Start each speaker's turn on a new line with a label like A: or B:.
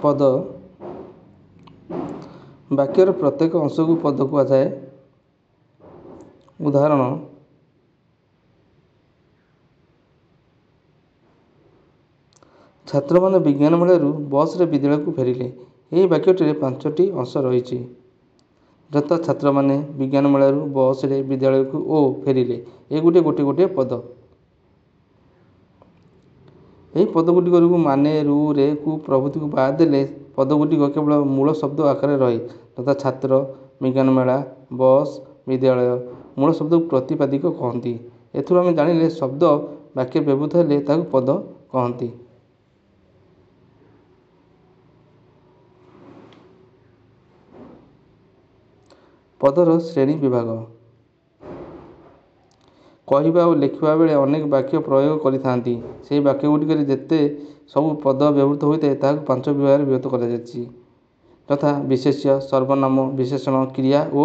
A: ପଦ ବାକ୍ୟର ପ୍ରତ୍ୟେକ ଅଂଶକୁ ପଦ କୁହାଯାଏ। ଉଦାହରଣ ଛାତ୍ରମାନେ ବିଜ୍ଞାନ ମେଳାରୁ ବସ୍ରେ ବିଦ୍ୟାଳୟକୁ ଫେରିଲେ। ଏହି ବାକ୍ୟଟିରେ 5ଟି ଅଂଶ ରହିଛି। ଯଥା ଛାତ୍ରମାନେ ବିଜ୍ଞାନ ମେଳାରୁ ବସ୍ରେ ବିଦ୍ୟାଳୟକୁ ଓ ଫେରିଲେ। ଏଗୁଡ଼ିକ ଗୋଟିଏ ଗୋଟିଏ ପଦ। ଏହି ପଦଗୁଡ଼ିକରୁ ମାନେ, ରୁ, ରେ, କୁ ପ୍ରଭୃତିକୁ ବାଦ ଦେଲେ ପଦଗୁଡ଼ିକ କେବଳ ମୂଳ ଶବ୍ଦ ଆକାରରେ ରହେ। ଯଥା ଛାତ୍ର, ବିଜ୍ଞାନ ମେଳା, ବସ୍, ବିଦ୍ୟାଳୟ। ମୂଳ ଶବ୍ଦକୁ ପ୍ରତିପାଦିକ କହନ୍ତି। ଏଥିରୁ ଆମେ ଜାଣିଲେ ଶବ୍ଦ ବାକ୍ୟରେ ବ୍ୟବହୃତ ହେଲେ ତାହାକୁ ପଦ କହନ୍ତି। ପଦର ଶ୍ରେଣୀ ବିଭାଗ। କହିବା ଓ ଲେଖିବା ବେଳେ ଅନେକ ବାକ୍ୟ ପ୍ରୟୋଗ କରିଥାନ୍ତି। ସେହି ବାକ୍ୟଗୁଡ଼ିକରେ ଯେତେ ସବୁ ପଦ ବ୍ୟବହୃତ ହୋଇଥାଏ ତାହାକୁ 5 ବିଭାଗରେ ବିଭକ୍ତ କରାଯାଇଛି। ଯଥା ବିଶେଷ୍ୟ, ସର୍ବନାମ, ବିଶେଷଣ, କ୍ରିୟା ଓ